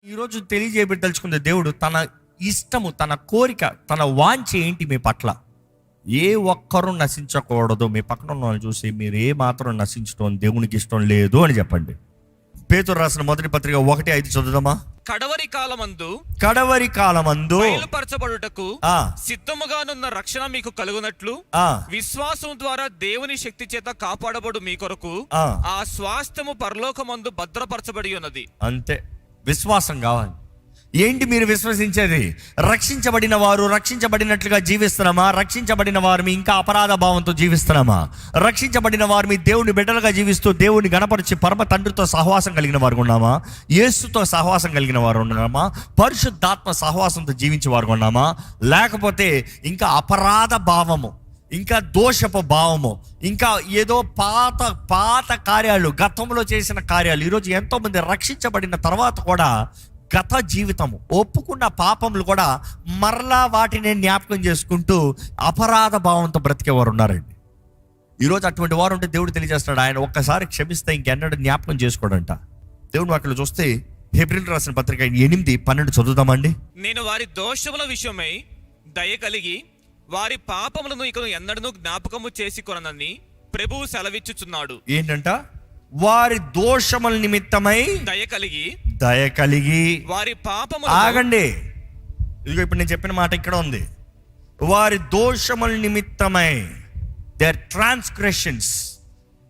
ఈరోజు తెలియజేయబెట్టదలుచుకుంది దేవుడు తన ఇష్టము, తన కోరిక, తన వాంఛ ఏంటి మీ పట్ల. ఏ ఒక్కరూ నశించకూడదు. మీ పక్కన ఉన్న వాళ్ళని చూసి మీరు ఏ మాత్రం నశించడం దేవునికి ఇష్టం లేదు అని చెప్పండి. పేతురు రాసిన మొదటి పత్రిక 1:5 చదువుదామా. కడవరి కాలమందు బయలుపరచబడుటకు సిద్ధముగానున్న రక్షణ మీకు కలుగునట్లు విశ్వాసం ద్వారా దేవుని శక్తి చేత కాపాడబడు మీ కొరకు ఆ స్వాస్థ్యము పరలోకమందు భద్రపరచబడి ఉన్నది. అంతే, విశ్వాసం కావాలి. ఏంటి మీరు విశ్వసించేది? రక్షించబడిన వారు రక్షించబడినట్లుగా జీవిస్తున్నామా? రక్షించబడిన వారు మీ ఇంకా అపరాధ భావంతో జీవిస్తున్నామా? రక్షించబడిన వారు మీ దేవుని బిడ్డలుగా జీవిస్తూ దేవుని గణపరిచి పరమ తండ్రితో సహవాసం కలిగిన వారు ఉన్నామా? యేసుతో సహవాసం కలిగిన వారు ఉన్నామా? పరిశుద్ధాత్మ సహవాసంతో జీవించే వారు ఉన్నామా? లేకపోతే ఇంకా అపరాధ భావము, ఇంకా దోషపు భావము, ఇంకా ఏదో పాత కార్యాలు, గతంలో చేసిన కార్యాలు. ఈరోజు ఎంతో మంది రక్షించబడిన తర్వాత కూడా గత జీవితము, ఒప్పుకున్న పాపములు కూడా మరలా వాటిని జ్ఞాపకం చేసుకుంటూ అపరాధ భావంతో బ్రతికేవారు ఉన్నారండి. ఈరోజు అటువంటి వారు ఉంటే దేవుడు తెలియజేస్తున్నాడు, ఆయన ఒక్కసారి క్షమిస్తే ఇంకెన్నడూ జ్ఞాపకం చేసుకోడంట. దేవుడు అక్కడ చూస్తే హెబ్రీయులకు రాసిన పత్రిక 8:12 చదువుదామండి. నేను వారి దోషముల విషయమై దయ కలిగి వారి పాపములను ఇక ఎన్నడూ జ్ఞాపకము చేసి కొననని ప్రభువు సెలవిచ్చుచున్నాడు. ఏంటంట? వారి దోషముల నిమిత్తమై దయ కలిగి వారి పాపములు. ఆగండి, ఇదిగో ఇప్పుడు నేను చెప్పిన మాట ఇక్కడ ఉంది. వారి దోషముల నిమిత్తమై, దేర్ ట్రాన్స్గ్రెషన్స్,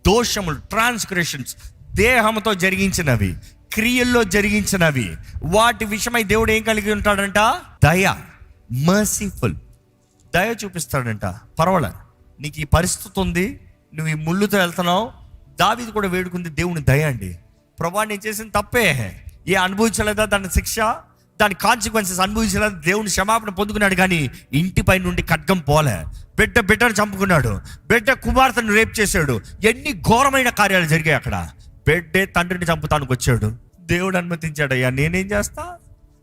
దోషములు, ట్రాన్స్గ్రెషన్స్, దేహంతో జరిగించినవి, క్రియల్లో జరిగించినవి, వాటి విషయమై దేవుడు ఏం కలిగి ఉంటాడంట? దయ, మర్సిఫుల్, దయ చూపిస్తాడంట. పర్వాలే, నీకు ఈ పరిస్థితి ఉంది, నువ్వు ఈ ముళ్ళుతో వెళ్తున్నావు. దావీదు కూడా వేడుకుంది దేవుని దయ అండి. ప్రభా, నేను చేసిన తప్పే, ఏ అనుభవించలేదా దాని శిక్ష, దాని కాన్సిక్వెన్సెస్ అనుభవించలేదా? దేవుని క్షమాపణ పొందుకున్నాడు, కానీ ఇంటిపై నుండి ఖడ్గం పోలే. బిడ్డను చంపుకున్నాడు, బిడ్డ కుమార్తెను రేప్ చేశాడు. ఎన్ని ఘోరమైన కార్యాలు జరిగాయి అక్కడ. బిడ్డే తండ్రిని చంపుతానికి వచ్చాడు. దేవుడు అనుమతించాడు. అయ్యా, నేనేం చేస్తా,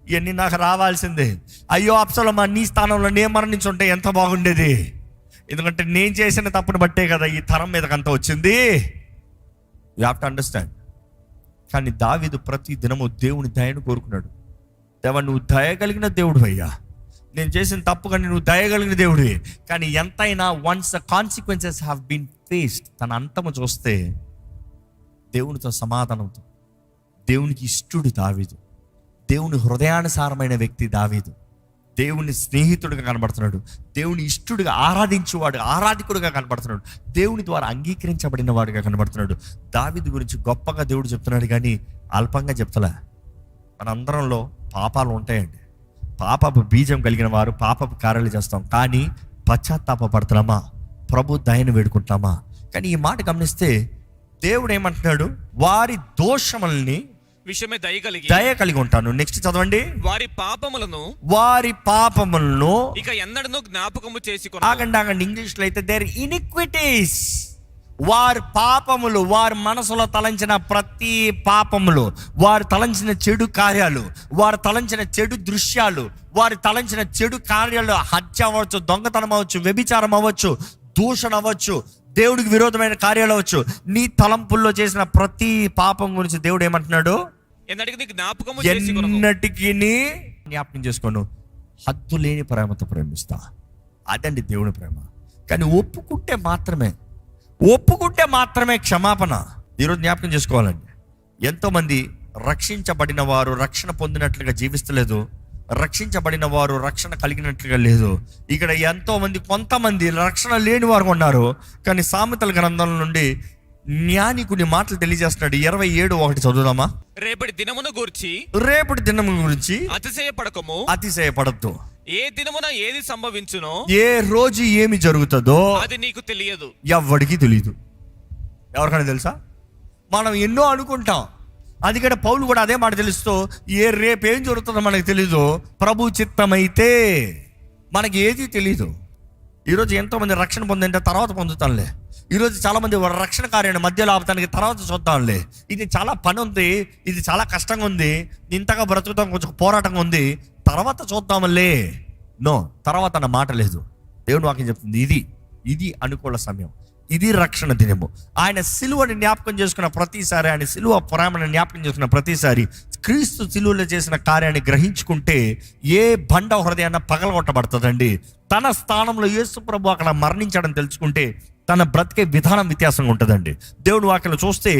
ఇవన్నీ నాకు రావాల్సిందే. అయ్యో అబ్షాలోమా, నీ స్థానంలో నేను మరణించుంటే ఎంత బాగుండేది. ఎందుకంటే నేను చేసిన తప్పును బట్టే కదా ఈ తరం మీదకంతా వచ్చింది. You have to understand. కానీ దావీదు ప్రతి దినము దేవుని దయను కోరుకున్నాడు. దేవా, నువ్వు దయగలిగిన దేవుడు అయ్యా, నేను చేసిన తప్పు కానీ నువ్వు దయగలిగిన దేవుడివి. కానీ ఎంతైనా once the consequences have been faced, తన అంతము చూస్తే దేవునితో సమాధానంతో, దేవునికి ఇష్టడు దావీదు, దేవుని హృదయానుసారమైన వ్యక్తి దావీదు, దేవుని స్నేహితుడిగా కనబడుతున్నాడు, దేవుని ఇష్టడుగా ఆరాధించేవాడు, ఆరాధికుడిగా కనబడుతున్నాడు, దేవుని ద్వారా అంగీకరించబడిన వాడిగా కనబడుతున్నాడు. దావీదు గురించి గొప్పగా దేవుడు చెప్తున్నాడు, కానీ అల్పంగా చెప్తలే. మనందరంలో పాపాలు ఉంటాయండి. పాపపు బీజం కలిగిన వారు పాపపు కార్యాలు చేస్తాం, కానీ పశ్చాత్తాపడుతున్నామా? ప్రభు దయను వేడుకుంటామా? కానీ ఈ మాట గమనిస్తే దేవుడు ఏమంటున్నాడు? వారి దోషముల్ని విషయమే దయ కలిగి ఉంటాను. నెక్స్ట్ చదవండి. వారి పాపములను ఇక ఎన్నడూ జ్ఞాపకము చేసి. ఆగండి, ఇంగ్లీష్ లో అయితే దేర్ ఇనిక్విటీస్, వారి పాపములు, వారి మనసులో తలంచిన ప్రతి పాపములు, వారు తలంచిన చెడు కార్యాలు, వారు తలంచిన చెడు దృశ్యాలు, వారు తలంచిన చెడు కార్యాలు, హత్య అవ్వచ్చు, దొంగతనం అవ్వచ్చు, వ్యభిచారం అవ్వచ్చు, దూషణ అవ్వచ్చు, దేవుడికి విరోధమైన కార్యాలు అవ్వచ్చు, నీ తలంపుల్లో చేసిన ప్రతి పాపం గురించి దేవుడు ఏమంటున్నాడు? ఎన్నటికీ జ్ఞాపకం చేసుకోను, హద్దు లేని ప్రేమతో ప్రేమిస్తా. అదండి దేవుని ప్రేమ. కానీ ఒప్పుకుంటే మాత్రమే క్షమాపణ. ఈరోజు జ్ఞాపకం చేసుకోవాలండి, ఎంతోమంది రక్షించబడిన వారు రక్షణ పొందినట్లుగా జీవిస్తలేదు, రక్షించబడిన వారు రక్షణ కలిగినట్లుగా లేదు. ఇక్కడ కొంతమంది రక్షణ లేని వారు ఉన్నారు. కానీ సామెతల గ్రంథం నుండి జ్ఞాని కొన్ని మాటలు తెలియజేస్తున్నాడు. 27:1 చదువుదామా. రేపటి దినమును గురించి అతిశయపడద్దు. ఏ దినమున ఏది సంభవించునో, ఏ రోజు ఏమి జరుగుతుందో అది నీకు తెలియదు, ఎవ్వడికి తెలియదు. ఎవరికైనా తెలుసా? మనం ఎన్నో అనుకుంటాం. అందుకని పౌలు కూడా అదే మాట తెలుస్తూ, రేపేం జరుగుతుందో మనకు తెలీదు, ప్రభు చిత్తమైతే మనకి ఏది తెలీదు. ఈరోజు ఎంతోమంది రక్షణ పొందంటే తర్వాత పొందుతానులే. ఈరోజు చాలామంది రక్షణ కార్యాన్ని మధ్యలో ఆపటానికి తర్వాత చూద్దాంలే, ఇది చాలా పని ఉంది, ఇది చాలా కష్టంగా ఉంది, ఇంతగా బ్రతుకుతాం, కొంచెం పోరాటంగా ఉంది, తర్వాత చూద్దాంలే. నో, తర్వాత అన్న మాట లేదు. దేవుని వాక్యం చెప్తుంది, ఇది అనుకూల సమయం. ఇది రక్షణ దినము. ఆయన సిలువని జ్ఞాపకం చేసుకున్న ప్రతిసారి, ఆయన సిలువ ప్రేమను జ్ఞాపకం చేసుకున్న ప్రతిసారి, క్రీస్తు సిలువలో చేసిన కార్యాన్ని గ్రహించుకుంటే ఏ బండ హృదయాన్ని పగలగొట్టబడుతుందండి. తన స్థానంలో యేసు ప్రభు అక్కడ మరణించడం తెలుసుకుంటే తన బ్రతికే విధానం వ్యత్యాసంగా ఉంటుందండి. దేవుడు వాక్యలో చూస్తే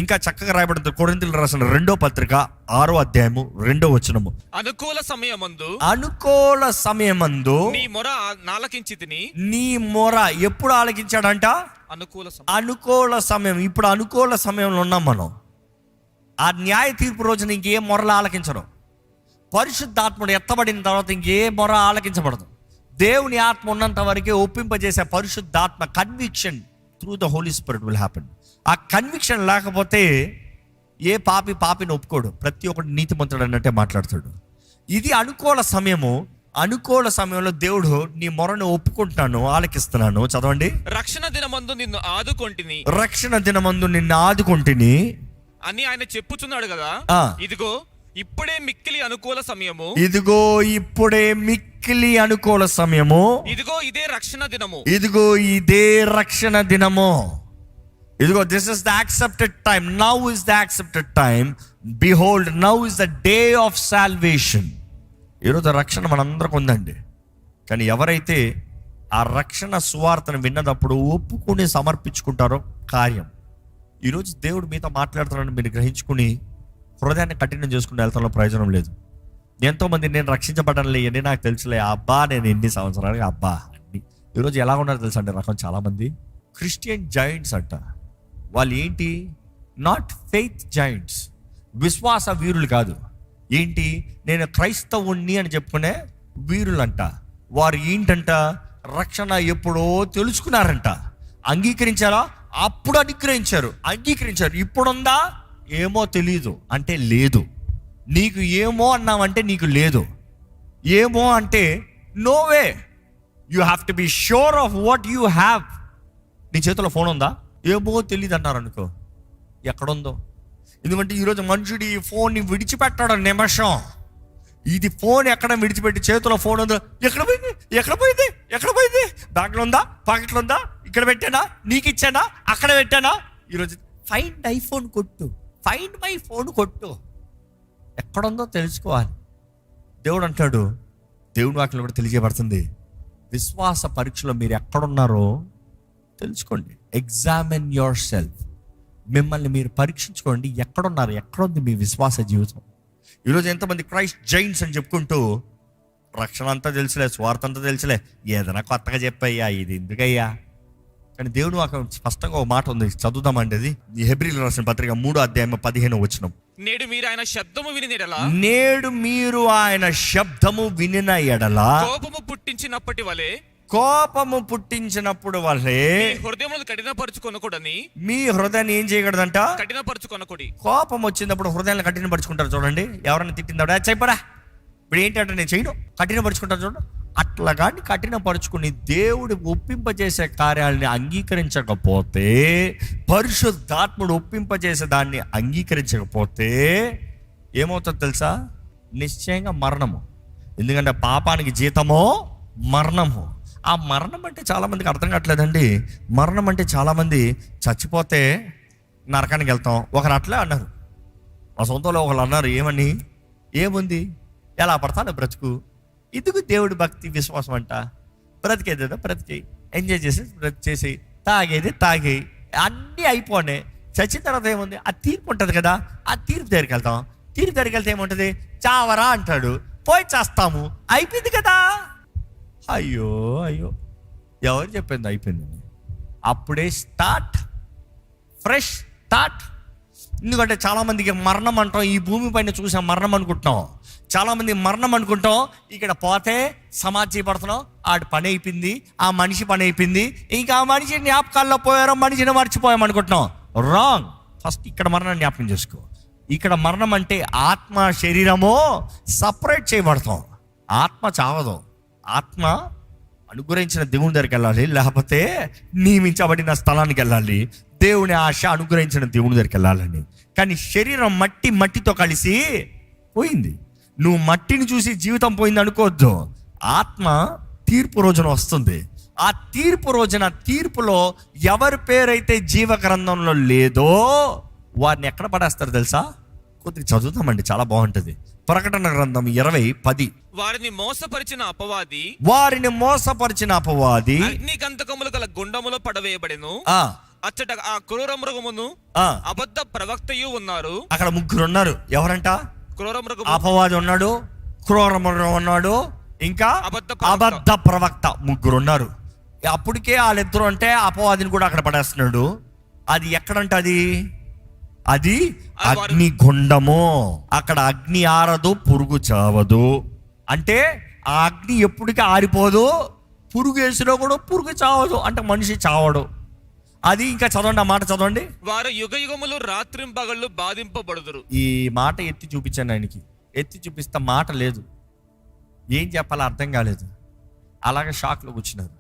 ఇంకా చక్కగా రాయబడింది. కొరింథీయులకు రాసిన 2వ పత్రిక 6వ అధ్యాయము 2వ వచనము. అనుకూల సమయమందు నీ మొర ఆలకించితిని. నీ మొర ఎప్పుడు ఆలకించాడంట? అనుకూల సమయం. ఇప్పుడు అనుకూల సమయంలో ఉన్నాం మనం. ఆ న్యాయ తీర్పు రోజున ఇంకేం మొరలు ఆలకించడం. పరిశుద్ధాత్ముడు ఎత్తబడిన తర్వాత ఇంకే మొర ఆలకించబడదు. దేవుని ఆత్మ ఉన్నంత వరకే ఒప్పింపజేసే పరిశుద్ధాత్మ conviction through the Holy Spirit will happen. ఆ కన్విక్షన్ లేకపోతే ఏ పాపిని ఒప్పుకోడు. ప్రతి ఒక్కటి నీతిమంతుడు అన్నట్టే మాట్లాడతాడు. ఇది అనుకూల సమయము. అనుకూల సమయంలో దేవుడు నీ మొరను ఒప్పుకుంటున్నాను, ఆలకిస్తున్నాను. చదవండి. రక్షణ దినమందు నిన్ను ఆదుకొంటిని. రక్షణ దినమందు నిన్ను ఆదుకొంటిని అని ఆయన చెప్పుచున్నాడు కదా. ఇదిగో ఇప్పుడే మిక్కిలి అనుకూల సమయము. ఇదిగో ఇప్పుడే మిక్కిలి అనుకూల సమయము. ఇదిగో ఇదే రక్షణ దినము. ఇదిగో ఇదే రక్షణ దినము. ఇదిగో this is the accepted time. Now is the accepted time. Behold now is the day of salvation. ఈరోజు రక్షణ మనందరికి ఉందండి. కానీ ఎవరైతే ఆ రక్షణ సువార్తను విన్నదప్పుడు ఒప్పుకుని సమర్పించుకుంటారో కార్యం. ఈరోజు దేవుడు మీతో మాట్లాడుతున్నాడని మీరు గ్రహించుకుని హృదయాన్ని కఠినం చేసుకుని వెళ్తాలో ప్రయోజనం లేదు. ఎంతోమంది నేను రక్షించబడలే, ఎన్ని నాకు తెలుసులే, అబ్బా నేను ఎన్ని సంవత్సరాలు అబ్బా అన్ని. ఈరోజు ఎలా ఉన్నారో తెలుసా అండి రకం చాలామంది క్రిస్టియన్ జాయింట్స్ అంట. వాళ్ళు ఏంటి? నాట్ ఫెయిత్ జాయింట్స్, విశ్వాస వీరులు కాదు. ఏంటి? నేను క్రైస్తవుణ్ణి అని చెప్పుకునే వీరులంట. వారు ఏంటంట? రక్షణ ఎప్పుడో తెలుసుకున్నారంట. అంగీకరించారా? అప్పుడు అంగీకరించారు. ఇప్పుడుందా? ఏమో తెలీదు అంటే లేదు. నీకు ఏమో అన్నావంటే నీకు లేదు. ఏమో అంటే no way. You have to be sure of what you have. నీ చేతిలో ఫోన్ ఉందా? ఏమో తెలియదు అన్నారు అనుకో, ఎక్కడుందో. ఎందుకంటే ఈరోజు మనుషుడు ఈ ఫోన్ని విడిచిపెట్టాడు నిమిషం. ఇది ఫోన్ ఎక్కడ విడిచిపెట్టి చేతిలో ఫోన్ ఉందో, ఎక్కడ పోయింది? బ్యాగ్లో ఉందా? పాకెట్లో ఉందా? ఇక్కడ పెట్టానా? నీకు ఇచ్చానా? అక్కడ పెట్టానా? ఈరోజు ఫైండ్ ఐఫోన్ కొట్టు, ఫైండ్ మై ఫోన్ కొట్టు, ఎక్కడుందో తెలుసుకోవాలి. దేవుడు అంటాడు, దేవుని వాక్యం కూడా తెలియజేయబడుతుంది, విశ్వాస పరీక్షలో మీరు ఎక్కడున్నారో తెలుసుకోండి. Examine your self. మిమ్మల్ని మీరు పరీక్షించుకోండి. ఎక్కడున్నారు? ఎక్కడుంది మీ విశ్వాస జీవితం? ఈరోజు ఎంతమంది క్రైస్ట్ జైంట్స్ అని చెప్పుకుంటూ రక్షణ అంతా తెలుసులే, స్వార్థ అంతా తెలుసులే, ఏదైనా కొత్తగా చెప్పయ్యా, ఇది ఎందుకయ్యా. కానీ దేవుడు అక్కడ స్పష్టంగా ఒక మాట ఉంది, చదువుదామండి. అది హెబ్రీయులకు రాసిన పత్రిక 3వ అధ్యాయం 15వ వచనం. నేడు మీరు ఆయన శబ్దము వినిన ఎడల కోపము పుట్టించినప్పుడు వలే హృదయమును కఠినపరచుకొనకూడని. మీ హృదయాన్ని ఏం చేయకూడదంట? కఠినపరచుకొనకూడదు. కోపం వచ్చినప్పుడు హృదయాన్ని కఠినపరుచుకుంటారు చూడండి. ఎవరైనా తిట్టిందా చెప్పరా, ఇప్పుడు ఏంటంటే నేను చేయను, కఠినపరుచుకుంటారు చూడండి. అట్లాగాని కఠినపరుచుకుని దేవుడు ఒప్పింపజేసే కార్యాలని అంగీకరించకపోతే, పరిశుద్ధాత్ముడు ఒప్పింపజేసే దాన్ని అంగీకరించకపోతే ఏమవుతుందో తెలుసా? నిశ్చయంగా మరణము. ఎందుకంటే పాపానికి జీతమో మరణము. ఆ మరణం అంటే చాలామందికి అర్థం కావట్లేదండి. మరణం అంటే చాలామంది చచ్చిపోతే నరకానికి వెళ్తాం. ఒకరు అట్లే అన్నారు, మా సొంతంలో ఒకరు అన్నారు, ఏముంది ఎలా పడతాను బ్రతుకు, ఇదిగు దేవుడు భక్తి విశ్వాసం అంట. బ్రతికేదేదో బ్రతికి, ఎంజాయ్ చేసి తాగేది తాగి అన్నీ అయిపోయినాయి. చచ్చిన తర్వాత ఏముంది? ఆ తీర్పు ఉంటుంది కదా, ఆ తీర్పు దగ్గరికి వెళ్తాం. తీర్పు దగ్గరికి వెళ్తే ఏముంటుంది? చావరా అంటాడు, పోయి చేస్తాము, అయిపోయింది కదా. అయ్యో ఎవరు చెప్పింది అయిపోయిందని? అప్పుడే ఫ్రెష్ స్టార్ట్. ఎందుకంటే చాలామందికి మరణం అంటాం, ఈ భూమి పైన చూసాం మరణం అనుకుంటున్నాం. చాలామంది మరణం అనుకుంటాం, ఇక్కడ పోతే సమాధి చేయబడుతున్నాం, ఆడి పని అయిపోయింది, ఆ మనిషి పని అయిపోయింది, ఇంకా ఆ మనిషి జ్ఞాపకాల్లో పోయారో మనిషిని మర్చిపోయాం అనుకుంటున్నాం. రాంగ్. ఫస్ట్ ఇక్కడ మరణం జ్ఞాపకం చేసుకో. ఇక్కడ మరణం అంటే ఆత్మ శరీరము సపరేట్ చేయబడతాం. ఆత్మ చావదు. ఆత్మ అనుగ్రహించిన దేవుని దగ్గరికి వెళ్ళాలి, లేకపోతే నియమించబడిన స్థలానికి వెళ్ళాలి. దేవుని ఆశ అనుగ్రహించిన దేవుని దగ్గరికి వెళ్ళాలని. కానీ శరీరం మట్టితో కలిసి పోయింది. నువ్వు మట్టిని చూసి జీవితం పోయింది అనుకోవద్దు. ఆత్మ తీర్పు రోజున వస్తుంది. ఆ తీర్పు రోజున తీర్పులో ఎవరి పేరైతే జీవ గ్రంథంలో లేదో వారిని ఎక్కడ పడేస్తారు తెలుసా? కొద్దిగా చదువుతామండి, చాలా బాగుంటది. ప్రకటన గ్రంథం 20:10. వారిని మోసపరిచిన అపవాది అగ్ని గంధకములు గల గుండములో పడవేయబడెను. అచ్చట ఆ క్రూర మృగమును అబద్ధ ప్రవక్తయు ఉన్నారు. అక్కడ ముగ్గురు ఉన్నారు. ఎవరంట? క్రూర మృగము, అపవాది ఉన్నాడు, క్రూర మృగం ఉన్నాడు, ఇంకా అబద్ధ ప్రవక్త. ముగ్గురు ఉన్నారు. అప్పటికే వాళ్ళిద్దరు అంటే అపవాదిని కూడా అక్కడ పడేస్తున్నాడు. అది ఎక్కడంట? అది అగ్ని గుండము. అక్కడ అగ్ని ఆరదు, పురుగు చావదు. అంటే ఆ అగ్ని ఎప్పటికీ ఆరిపోదు, పురుగు వేసినా కూడా పురుగు చావదు, అంటే మనిషి చావడు. అది ఇంకా చదవండి, ఆ మాట చదవండి. వారు యుగయుగములు రాత్రింపగళ్ళు బాధింపబడుదురు. ఈ మాట ఎత్తి చూపించాను ఆయనకి, ఎత్తి చూపిస్తే మాట లేదు, ఏం చెప్పాలో అర్థం కాలేదు. అలాగే షాక్లో కూర్చున్నారు.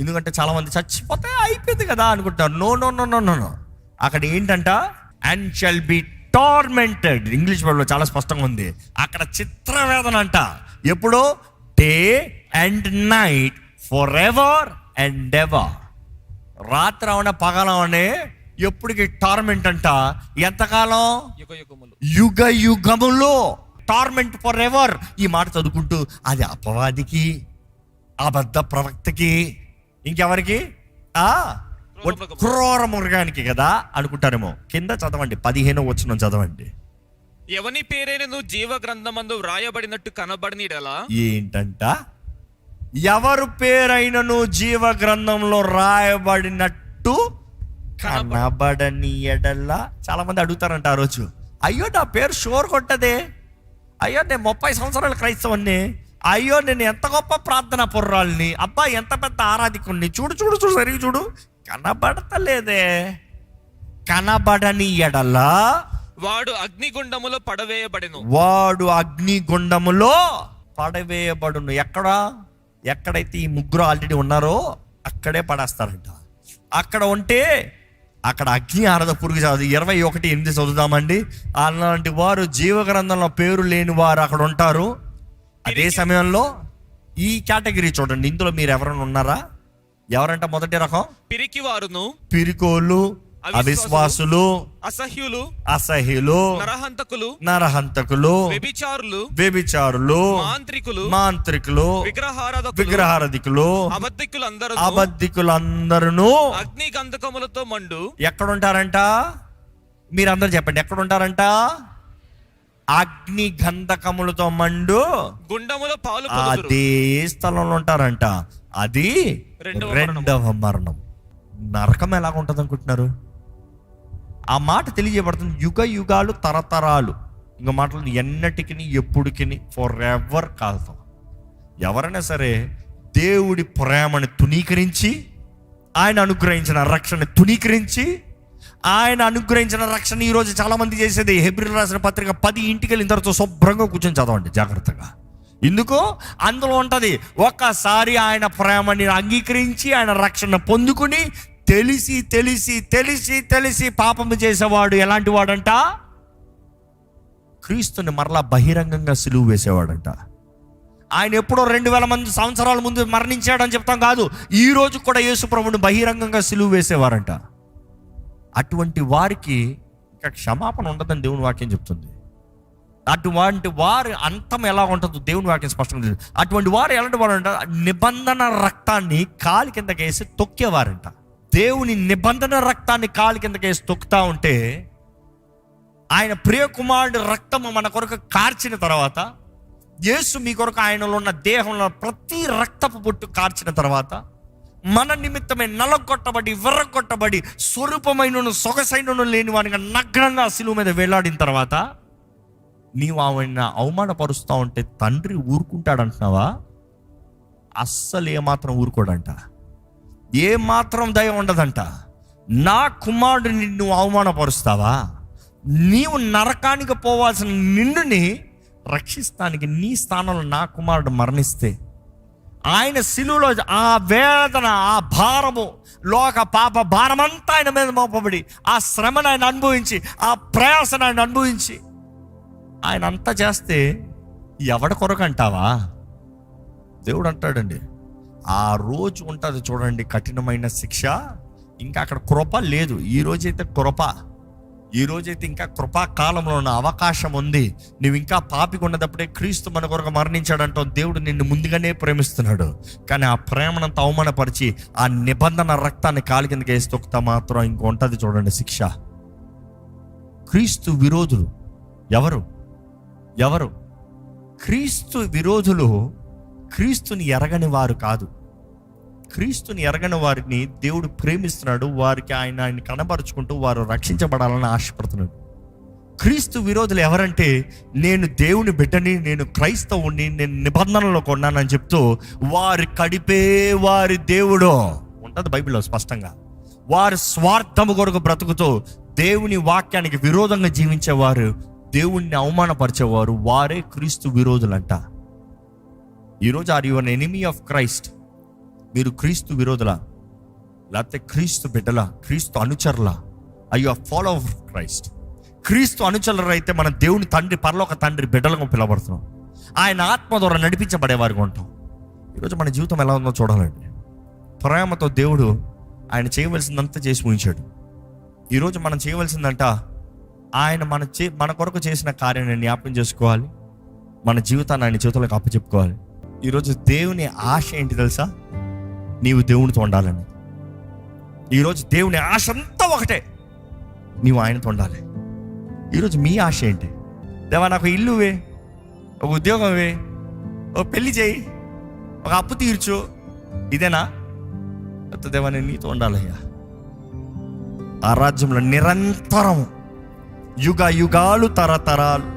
ఎందుకంటే చాలా మంది చచ్చిపోతే అయిపోయింది కదా అనుకుంటారు. No no no no no. అక్కడ ఏంటంట? And shall be tormented. English వర్డ్లో చాలా స్పష్టంగా ఉంది. అక్కడ చిత్రవేదన అంట. ఎప్పుడు? Day and night, for ever and ever. రాత్రి అవనే పగలవనే, ఎప్పటికి టార్మెంట్ అంట. ఎంతకాలం? యుగ యుగములో టార్మెంట్ ఫర్ ఎవర్. ఈ మాట చదువుకుంటూ అది అపవాదికి, అబద్ధ ప్రవక్తకి, ఇంకెవరికి? క్రూర మృగానికి కదా అనుకుంటారేమో. కింద చదవండి, 15వ వచనం చదవండి. ఎవని పేరైనను జీవ గ్రంథమందు వ్రాయబడినట్టు కనబడని ఎడల. ఏంటంట? ఎవరు పేరైనను జీవ గ్రంథంలో రాయబడినట్టు కనబడని ఎడల. చాలా మంది అడుగుతారంట ఆ రోజు, అయ్యో నా పేరు షోర్ కొట్టదే, అయ్యో నేను 30 సంవత్సరాల క్రైస్తవుని, అయ్యో నేను ఎంత గొప్ప ప్రార్థన పుర్రాల్ని, అబ్బా ఎంత పెద్ద ఆరాధికుణ్ణి, చూడు చూడు చూడు సరిగ్గా చూడు, కనబడతలేదే. కనబడని ఎడల వాడు అగ్నిగుండములో పడవేయబడెను. వాడు అగ్నిగుండములో పడవేయబడును. ఎక్కడైతే ఈ ముగ్గురు ఆల్రెడీ ఉన్నారో అక్కడే పడేస్తారంట. అక్కడ ఉంటే అక్కడ అగ్ని ఆరద, పురుగు చావదు. 21:8 చదువుదామండి. అలాంటి వారు జీవ గ్రంథంలో పేరు లేని వారు అక్కడ ఉంటారు. అదే సమయంలో ఈ కేటగిరీ చూడండి, ఇందులో మీరు ఎవరైనా ఉన్నారా? ఎవరంట? మొదటి రకం పిరికివారును, పిరికోళ్ళు, అవిశ్వాసులు, అసహ్యులు, నరహంతకులు, వ్యభిచారులు, మాంత్రికులు, విగ్రహారాధికులు, అబద్ధికులందరూ అగ్ని గంధకములతో మండు. ఎక్కడుంటారంట? మీరందరూ చెప్పండి, ఎక్కడుంటారంట? అగ్ని గంధకములతో మండు గుండములో పాలు అదే స్థలంలో ఉంటారంట. అది రెండవ మరణం. నరకం ఎలాగుంటుంది అనుకుంటున్నారు? ఆ మాట తెలియజేయబడుతుంది. యుగ యుగాలు, తరతరాలు. ఇంకో మాటలు ఎన్నటికి, ఎప్పుడుకి, ఫర్ ఎవర్ కాదు. ఎవరైనా సరే దేవుడి ప్రేమని తునీకరించి, ఆయన అనుగ్రహించిన రక్షణ తునీకరించి, ఆయన అనుగ్రహించిన రక్షణ ఈరోజు చాలా మంది చేసేది. హెబ్రీయులకు రాసిన పత్రిక 10 ఇంటికి వెళ్ళిన తర్వాత శుభ్రంగా కూర్చొని చదవండి జాగ్రత్తగా. ఎందుకో అందులో ఉంటుంది, ఒక్కసారి ఆయన ప్రేమని అంగీకరించి ఆయన రక్షణ పొందుకుని తెలిసి తెలిసి తెలిసి తెలిసి పాపము చేసేవాడు ఎలాంటి వాడంట? క్రీస్తుని మరలా బహిరంగంగా సిలువ వేసేవాడంట. ఆయన ఎప్పుడో 2000 సంవత్సరాల ముందు మరణించాడని చెప్తాం కాదు, ఈ రోజు కూడా యేసు ప్రభువుని బహిరంగంగా సిలువ వేసేవారంట. అటువంటి వారికి ఇంకా క్షమాపణ ఉండదని దేవుని వాక్యం చెప్తుంది. అటువంటి వారి అంతం ఎలా ఉంటుందో దేవుని వాక్యం స్పష్టంగా తెలుసు. అటువంటి వారు ఎలాంటి వారు అంట? నిబంధన రక్తాన్ని కాలి కిందకేసి తొక్కేవారంట. దేవుని నిబంధన రక్తాన్ని కాలి కిందకేసి తొక్కుతా ఉంటే, ఆయన ప్రియకుమారుడు రక్తము మన కొరకు కార్చిన తర్వాత, యేసు మీ కొరకు ఆయనలో ఉన్న దేహంలో ప్రతి రక్తపు బొట్టు కార్చిన తర్వాత, మన నిమిత్తమే నలగొట్టబడి, విర్రగొట్టబడి, స్వరూపమైన సొగసైన లేని వానిగా నగ్నంగా శిలువ మీద వేలాడిన తర్వాత, నీవు ఆయన అవమానపరుస్తూ ఉంటే తండ్రి ఊరుకుంటాడంటున్నావా? అస్సలు ఏమాత్రం ఊరుకోడంట. ఏమాత్రం దయ ఉండదంట. నా కుమారుడిని నువ్వు అవమానపరుస్తావా? నీవు నరకానికి పోవాల్సిన నిన్నుని రక్షిస్తానికి నీ స్థానంలో నా కుమారుడు మరణిస్తే, ఆయన శిలువలో ఆ వేదన, ఆ భారము, లోక పాప భారమంతా ఆయన మీద మోపబడి, ఆ శ్రమను ఆయన అనుభవించి, ఆ ప్రయాసను ఆయన అనుభవించి, ఆయన అంతా చేస్తే ఎవడి కొరకు అంటావా? దేవుడు అంటాడండి, ఆ రోజు ఉంటుంది చూడండి కఠినమైన శిక్ష. ఇంకా అక్కడ కృప లేదు. ఈ రోజైతే ఇంకా కృపాకాలంలో ఉన్న అవకాశం ఉంది. నువ్వు ఇంకా పాపిగా ఉన్నదప్పుడే క్రీస్తు మన కొరకు మరణించాడంటో దేవుడు నిన్ను ముందుగానే ప్రేమిస్తున్నాడు. కానీ ఆ ప్రేమనంత అవమానపరిచి ఆ నిబంధన రక్తాన్ని కాలి కిందకి వేసి తొక్కుతా మాత్రం ఇంక ఉంటుంది చూడండి శిక్ష. క్రీస్తు విరోధులు ఎవరు? క్రీస్తు విరోధులు క్రీస్తుని ఎరగని వారు కాదు. క్రీస్తుని ఎరగని వారిని దేవుడు ప్రేమిస్తున్నాడు. వారికి ఆయన కనబరుచుకుంటూ వారు రక్షించబడాలని ఆశపడుతున్నాడు. క్రీస్తు విరోధులు ఎవరంటే, నేను దేవుని బిడ్డని, నేను క్రైస్తవుని, నేను నిబంధనలో కొన్నానని చెప్తూ వారి కడిపే వారి దేవుడు ఉంటుంది బైబిల్లో స్పష్టంగా. వారి స్వార్థము కొరకు బ్రతుకుతూ దేవుని వాక్యానికి విరోధంగా జీవించేవారు, దేవుణ్ణి అవమానపరిచేవారు, వారే క్రీస్తు విరోధులంట. ఈరోజు are you an enemy of Christ? మీరు క్రీస్తు విరోధులా, లేకపోతే క్రీస్తు బిడ్డలా, క్రీస్తు అనుచరులా? I you are follower of Christ. క్రీస్తు అనుచరులు అయితే మన దేవుని తండ్రి, పరలోక తండ్రి బిడ్డలుగా పిలవబడుతున్నాం. ఆయన ఆత్మ ద్వారా నడిపించబడేవారిగా ఉంటాం. ఈరోజు మన జీవితం ఎలా ఉందో చూడాలండి. ప్రేమతో దేవుడు ఆయన చేయవలసిందంతా చేసి ముగించాడు. ఈరోజు మనం చేయవలసిందంట, ఆయన మన కొరకు చేసిన కార్యాన్ని జ్ఞాపకం చేసుకోవాలి. మన జీవితాన్ని ఆయన చేతులకు అప్పచెప్పుకోవాలి. ఈరోజు దేవుని ఆశ ఏంటి తెలుసా? నీవు దేవునితో ఉండాలని. ఈరోజు దేవుని ఆశ అంతా ఒకటే, నీవు ఆయనతో ఉండాలి. ఈరోజు మీ ఆశ ఏంటి? దేవా నాకు ఇల్లువే, ఒక ఉద్యోగమే, ఒక పెళ్లి చేయి, ఒక అప్పు తీర్చు, ఇదేనా? దేవా నేను నీతో ఉండాలయ్యా. ఆ రాజ్యంలో నిరంతరం యుగాలు తరతరాలు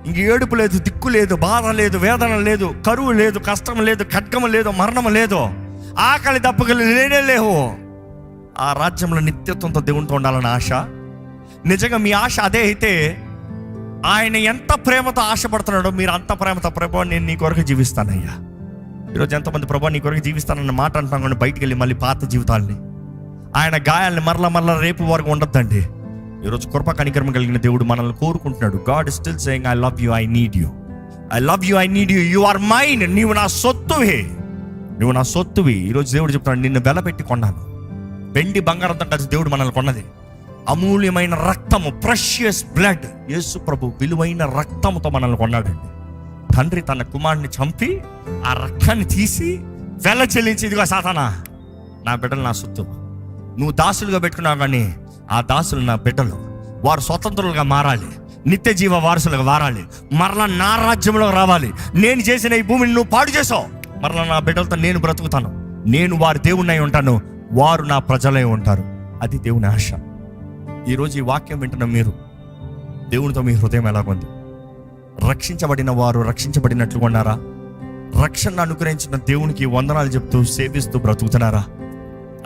ఇంక ఏడుపు లేదు, దిక్కు లేదు, బాధ లేదు, వేదన లేదు, కరువు లేదు, కష్టం లేదు, ఖడ్గము లేదు, మరణం లేదు, ఆకలి దప్పుకలు లేనే లేవు. ఆ రాజ్యంలో నిత్యత్వంతో దేవునితో ఉండాలని ఆశ. నిజంగా మీ ఆశ అదే అయితే, ఆయన ఎంత ప్రేమతో ఆశపడుతున్నాడో మీరు అంత ప్రేమతో, ప్రభు నేను నీ కొరకు జీవిస్తానయ్యా. ఈరోజు ఎంతమంది ప్రభు నీ కొరకు జీవిస్తానన్న మాట అంటాం, కానీ బయటికి వెళ్ళి మళ్ళీ పాత జీవితాల్ని, ఆయన గాయాల్ని మరలా రేపు వరకు ఉండొద్దండి. ఈరోజు కృప కనికరం కలిగిన దేవుడు మనల్ని కోరుకుంటున్నాడు. God is still saying, I love you, I need you, I love you, I need you, you are mine. నీవు నా సొత్తువి. ఈరోజు దేవుడు చెప్తున్నాడు, నిన్ను వెలపెట్టి కొన్నాను. వెండి బంగారంతో కలిసి దేవుడు మనల్ని కొన్నది అమూల్యమైన రక్తము, ప్రెషియస్ బ్లడ్. యేసు ప్రభు విలువైన రక్తముతో మనల్ని కొన్నాడండి. తండ్రి తన కుమారుని చంపి ఆ రక్తాన్ని తీసి వెల చెల్లించి, ఇదిగో సాతానా, నా బిడ్డలు నా సొత్తు, నువ్వు దాసులుగా పెట్టుకున్నావు, కానీ ఆ దాసులు నా బిడ్డలు, వారు స్వతంత్రులుగా మారాలి, నిత్య జీవ వారసులుగా మారాలి, మరలా నా రాజ్యంలో రావాలి. నేను చేసిన ఈ భూమిని నువ్వు పాడు చేసావు, మరలా నా బిడ్డలతో నేను బ్రతుకుతాను, నేను వారి దేవుణ్ణి ఉంటాను, వారు నా ప్రజలై ఉంటారు. అది దేవుని ఆశ. ఈరోజు ఈ వాక్యం వింటున్న మీరు, దేవునితో మీ హృదయం ఎలాగుంది? రక్షించబడిన వారు రక్షించబడినట్లుగా ఉన్నారా? రక్షణ అనుగ్రహించిన దేవునికి వందనాలు చెప్తూ సేవిస్తూ బ్రతుకుతున్నారా?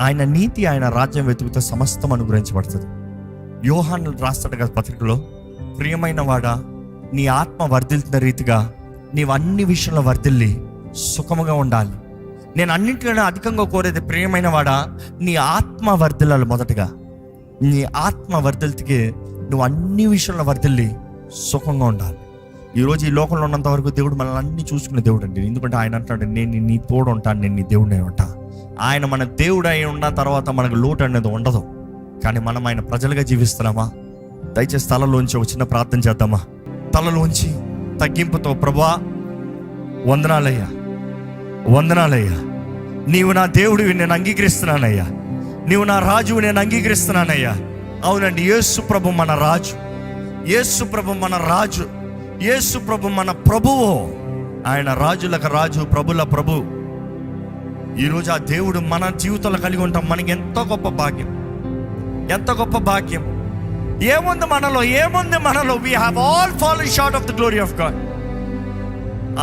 ఆయన నీతి, ఆయన రాజ్యం వెతుకుతే సమస్తం అనుగ్రహించబడుతుంది. యోహాను రాస్తాడు కదా పత్రికలో, ప్రియమైన వాడా, నీ ఆత్మ వర్ధిల్తున్న రీతిగా నీవు అన్ని విషయంలో వర్ధిల్లి సుఖముగా ఉండాలి. నేను అన్నింటిలోనే అధికంగా కోరేది, ప్రియమైన వాడా, నీ ఆత్మ వర్ధిల్లాలి. మొదటగా నీ ఆత్మ వర్ధిల్తికి నువ్వు అన్ని విషయంలో వర్ధిల్లి సుఖంగా ఉండాలి. ఈరోజు ఈ లోకంలో ఉన్నంత వరకు దేవుడు మనల్ని అన్ని చూసుకునే దేవుడు అండి. ఎందుకంటే ఆయన అంటాడు, నేను నీ తోడు ఉంటాను, నేను నీ దేవుడిని ఉంటా. ఆయన మన దేవుడు అయి ఉన్న తర్వాత మనకు లోటు అనేది ఉండదు. కానీ మనం ఆయన ప్రజలుగా జీవిస్తున్నామా? దయచేసి తలలోంచి ఒక చిన్న ప్రార్థన చేద్దామా? తలలోంచి తగ్గింపుతో, ప్రభువా వందనాలయ్యా, నీవు నా దేవుడివి, నేను అంగీకరిస్తున్నానయ్యా. నీవు నా రాజువు, నేను అంగీకరిస్తున్నానయ్యా. అవునండి, యేసు ప్రభు మన రాజు, యేసు ప్రభు మన రాజు, యేసు ప్రభు మన ప్రభువు. ఆయన రాజులకు రాజు, ప్రభుల ప్రభు. ఈరోజు ఆ దేవుడు మన జీవితంలో కలిగి ఉంటాం. మనకి ఎంతో గొప్ప భాగ్యం, ఎంత గొప్ప భాగ్యం. ఏముంది మనలో? we have all fallen short of the glory of God.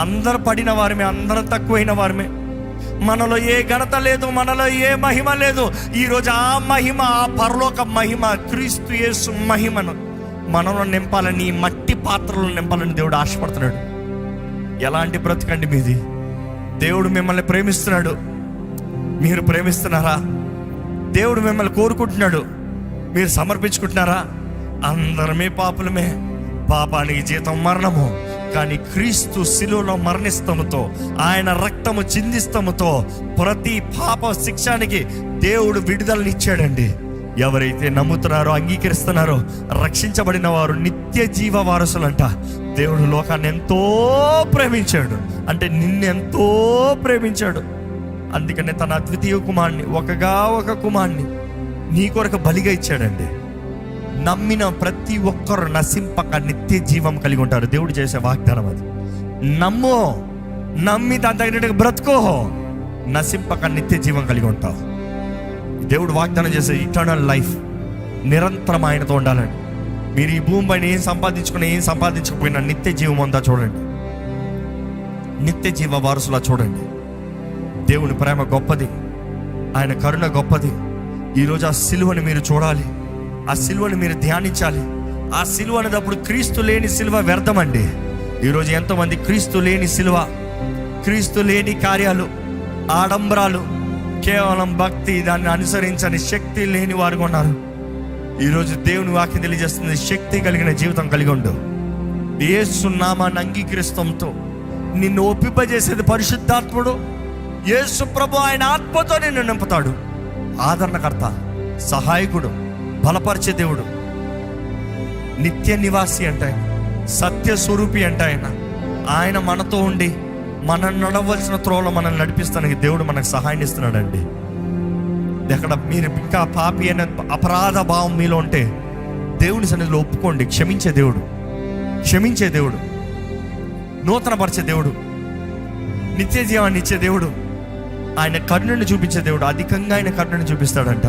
అందరు పడిన వారమే, అందరం తక్కువైన వారమే. మనలో ఏ ఘనత లేదు, మనలో ఏ మహిమ లేదు. ఈరోజు ఆ మహిమ, ఆ పరలోక మహిమ, క్రీస్తు యేసు మహిమను మనలో నింపాలని, ఈ మట్టి పాత్రలో నింపాలని దేవుడు ఆశపడుతున్నాడు. ఎలాంటి బ్రతుకండి మీది? దేవుడు మిమ్మల్ని ప్రేమిస్తున్నాడు. మీరు ప్రేమిస్తున్నారా? దేవుడు మిమ్మల్ని కోరుకుంటున్నాడు. మీరు సమర్పించుకుంటున్నారా? అందరమే పాపులమే, పాపానికి జీతం మరణము, కానీ క్రీస్తు శిలువలో మరణిస్తముతో, ఆయన రక్తము చిందిస్తముతో ప్రతి పాప శిక్షానికి దేవుడు విడుదలనిచ్చాడండి. ఎవరైతే నమ్ముతున్నారో, అంగీకరిస్తున్నారో, రక్షించబడిన వారు నిత్య జీవ వారసులంట. దేవుడు లోకాన్ని ఎంతో ప్రేమించాడు, అంటే నిన్నెంతో ప్రేమించాడు. అందుకనే తన అద్వితీయ కుమారుని, ఒక కుమారుని నీ కొరకు బలిగా ఇచ్చాడండి. నమ్మిన ప్రతి ఒక్కరు నశింపక నిత్య జీవం కలిగి ఉంటారు. దేవుడు చేసే వాగ్దానం అది. నమ్మి దాని తగినట్టుగా బ్రతుకో, నశింపక నిత్య జీవం కలిగి ఉంటావు. దేవుడు వాగ్దానం చేసే ఇటర్నల్ లైఫ్, నిరంతరం ఆయనతో ఉండాలండి. మీరు ఈ భూమి పైన ఏం సంపాదించకపోయినా నిత్య జీవం ఉందా చూడండి, నిత్య జీవ వారసులా చూడండి. దేవుని ప్రేమ గొప్పది, ఆయన కరుణ గొప్పది. ఈరోజు ఆ సిలువని మీరు చూడాలి, ఆ సిలువని మీరు ధ్యానించాలి. ఆ సిలువ అనేటప్పుడు క్రీస్తు లేని సిలువ వ్యర్థమండి. ఈరోజు ఎంతోమంది క్రీస్తు లేని సిలువ, క్రీస్తు లేని కార్యాలు, ఆడంబరాలు, కేవలం భక్తి, దాన్ని అనుసరించని శక్తి లేని వారు ఉన్నారు. ఈరోజు దేవుని వాక్యం తెలియజేస్తుంది, శక్తి కలిగిన జీవితం కలిగి ఉండు. యేసు నామాన్ని అంగీకరిస్తంతో నిన్ను ఒప్పింపజేసేది పరిశుద్ధాత్ముడు. యేసు ప్రభు ఆయన ఆత్మతో నిన్ను నింపుతాడు. ఆదరణకర్త, సహాయకుడు, బలపరిచే దేవుడు, నిత్య నివాసి అంటే ఆయన, సత్య స్వరూపి అంటే ఆయన మనతో ఉండి మనం నడవలసిన త్రోవలో మనల్ని నడిపిస్తానికి దేవుడు మనకు సహాయం ఇస్తున్నాడండి. ఎక్కడ మీరు ఇంకా పాపి అనే అపరాధ భావం మీలో ఉంటే దేవుని సన్నిధిలో ఒప్పుకోండి. క్షమించే దేవుడు, నూతనపరిచే దేవుడు, నిత్య జీవాన్ని ఇచ్చే దేవుడు, ఆయన కరుణను చూపించే దేవుడు. అధికంగా ఆయన కరుణను చూపిస్తాడంట.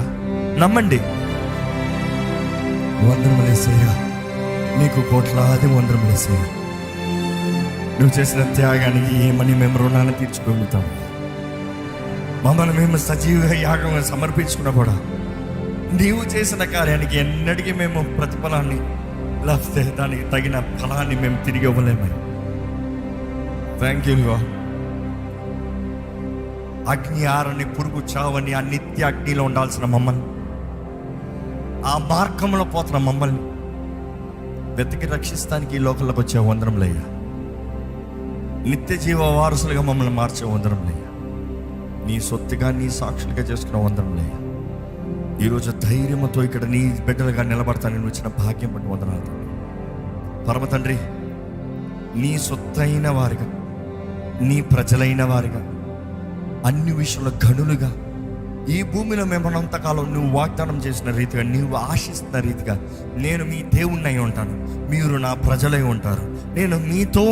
నమ్మండి. వందనములేసయ్యా, నీకు కోట్లాది వందనములేసయ్యా. నువ్వు చేసిన త్యాగానికి ఏమని మేము రుణాన్ని తీర్చుకోగలుగుతాం? మమ్మల్ని మేము సజీవ యాగంగా సమర్పించుకున్నా కూడా నీవు చేసిన కార్యానికి ఎన్నటికీ మేము ప్రతిఫలాన్ని, లేకపోతే దానికి తగిన ఫలాన్ని మేము తిరిగి ఇవ్వలేము. Thank you lord. అగ్ని ఆరని, పురుగు చావని ఆ నిత్య అగ్నిలో ఉండాల్సిన మమ్మల్ని, ఆ మార్గంలో పోతున్న మమ్మల్ని వెతికి రక్షిస్తానికి ఈ లోకంలోకి వచ్చే వందనములయ్యా. నిత్య జీవ వారసులుగా మమ్మల్ని మార్చే వందనములయ్యా. నీ సొత్తుగా, నీ సాక్షులుగా చేసుకున్న వందనములయ్యా. ఈరోజు ధైర్యంతో ఇక్కడ నీ బిడ్డలుగా నిలబడతానని వచ్చిన భాగ్యం పట్టి వందనాలు. పరమ తండ్రి, నీ సొత్తైన వారిగా, నీ ప్రజలైన వారిగా, అన్ని విషయంలో గనులుగా ఈ భూమిలో మేమనంతకాలం నువ్వు వాగ్దానం చేసిన రీతిగా, నువ్వు ఆశిస్తున్న రీతిగా నేను మీ దేవుణ్ణి అయి ఉంటాను, మీరు నా ప్రజలై ఉంటారు, నేను మీతో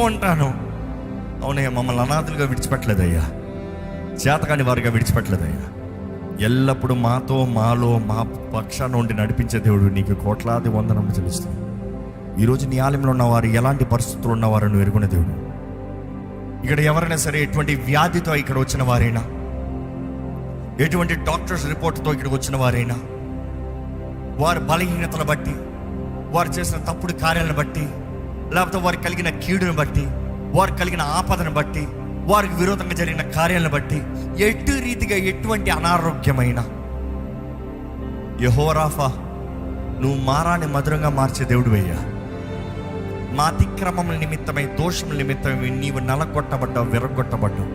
ఉంటాను. అవునయ్యా, మమ్మల్ని అనాథులుగా విడిచిపెట్టలేదయ్యా, చేతకాని వారిగా విడిచిపెట్టలేదయ్యా. ఎల్లప్పుడూ మాలో మా పక్షాన ఉండి నడిపించే దేవుడు నీకు కోట్లాది వందనము చెల్లిస్తుంది. ఈరోజు నీ ఆలయంలో ఉన్నవారు ఎలాంటి పరిస్థితులు ఉన్నవారు నువ్వు ఎరుగునే దేవుడు. ఇక్కడ ఎవరైనా సరే ఎటువంటి వ్యాధితో ఇక్కడ వచ్చిన వారైనా, ఎటువంటి డాక్టర్స్ రిపోర్ట్తో ఇక్కడికి వచ్చిన వారైనా, వారి బలహీనతను బట్టి, వారు చేసిన తప్పుడు కార్యాలను బట్టి, లేకపోతే వారికి కలిగిన కీడును బట్టి, వారికి కలిగిన ఆపదను బట్టి, వారికి విరోధంగా జరిగిన కార్యాలను బట్టి, ఎటు రీతిగా ఎటువంటి అనారోగ్యమైన, యెహోవా రాఫా, నువ్వు మారాన్ని మధురంగా మార్చే దేవుడు అయ్యా. మా అతిక్రమముల నిమిత్తమై, దోషముల నిమిత్తమై నీవు నలగొట్టబడ్డావు, విరగొట్టబడ్డావు.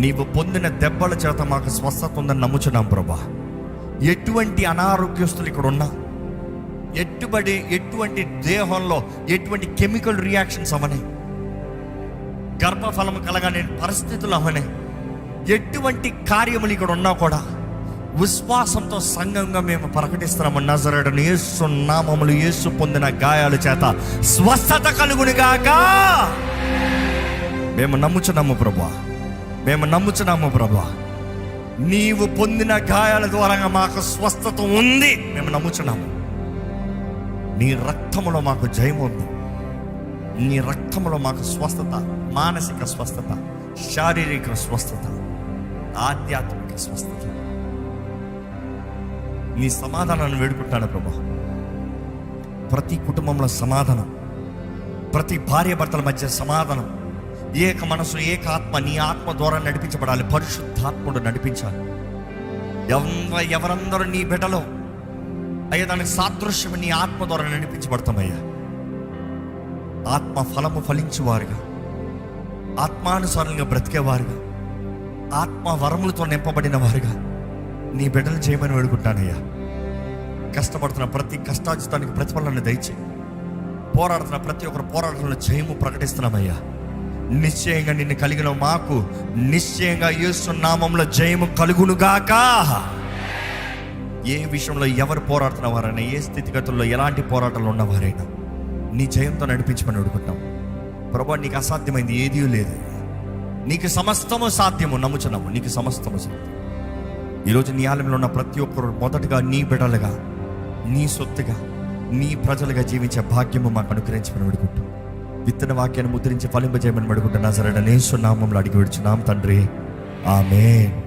నీవు పొందిన దెబ్బల చేత మాకు స్వస్థత ఉందని నమ్ముచున్నాం ప్రభా. ఎటువంటి అనారోగ్యస్తులు ఇక్కడ ఉన్నా, ఎటువంటి దేహంలో ఎటువంటి కెమికల్ రియాక్షన్స్ అవనే, గర్భఫలం కలగని పరిస్థితులు అవనే, ఎటువంటి కార్యములు ఇక్కడ ఉన్నా కూడా విశ్వాసంతో సంఘంగా మేము ప్రకటిస్తున్నాము. నజరేయుడైన యేసు నామములో, యేసు పొందిన గాయాల చేత స్వస్థత కలుగునుగాక. మేము నమ్ముచున్నాము ప్రభా. నీవు పొందిన గాయాల ద్వారా మాకు స్వస్థత ఉంది, మేము నమ్ముచున్నాము. నీ రక్తములో మాకు జయం ఉంది. నీ రక్తములో మాకు స్వస్థత, మానసిక స్వస్థత, శారీరక స్వస్థత, ఆధ్యాత్మిక స్వస్థత. నీ సమాధానాన్ని వేడుకుంటాను ప్రభా. ప్రతి కుటుంబంలో సమాధానం, ప్రతి భార్య భర్తల మధ్య సమాధానం, ఏక మనసు, ఏక ఆత్మ, నీ ఆత్మ ద్వారా నడిపించబడాలి. పరిశుద్ధాత్ముడు నడిపించాలి. ఎవరందరూ నీ బిడ్డలో అయ్యా, దానికి సాదృశ్యం నీ ఆత్మ ద్వారా నడిపించబడతామయ్యా. ఆత్మ ఫలము ఫలించేవారుగా, ఆత్మానుసారంగా బ్రతికేవారుగా, ఆత్మ వరములతో నింపబడిన వారుగా నీ బిడ్డలు చేయమని వేడుకుంటానయ్యా. కష్టపడుతున్న ప్రతి కష్టాజితానికి ప్రతిఫలాన్ని దయచేయి. పోరాడుతున్న ప్రతి ఒక్కరు పోరాటంలో జయము ప్రకటిస్తున్నామయ్యా. నిశ్చయంగా నిన్ను కలిగిన మాకు నిశ్చయంగా యేసు నామములో జయము కలుగునుగాక. ఏ విషయంలో ఎవరు పోరాడుతున్న వారైనా, ఏ స్థితిగతుల్లో ఎలాంటి పోరాటాలు ఉన్నవారైనా నీ జయంతో నడిపించమని అడుగుతాం. ప్రభువా, నీకు అసాధ్యమైంది ఏదీ లేదు. నీకు సమస్తము సాధ్యము. నమ్ముచున్నాము, నీకు సమస్తము సాధ్యం. ఈరోజు నీ ఆలయంలో ఉన్న ప్రతి ఒక్కరు మొదటగా నీ బిడ్డలుగా, నీ సొత్తుగా, నీ ప్రజలుగా జీవించే భాగ్యము మాకు అనుగ్రహించమని అడుగుతాం. విత్తన వాక్యాన్ని ముద్రించి ఫలింపజేయమని అడుగుతున్నా. సరైన యేసు నామములో అడిగి విడుచున్నాం తండ్రి, ఆమేన్.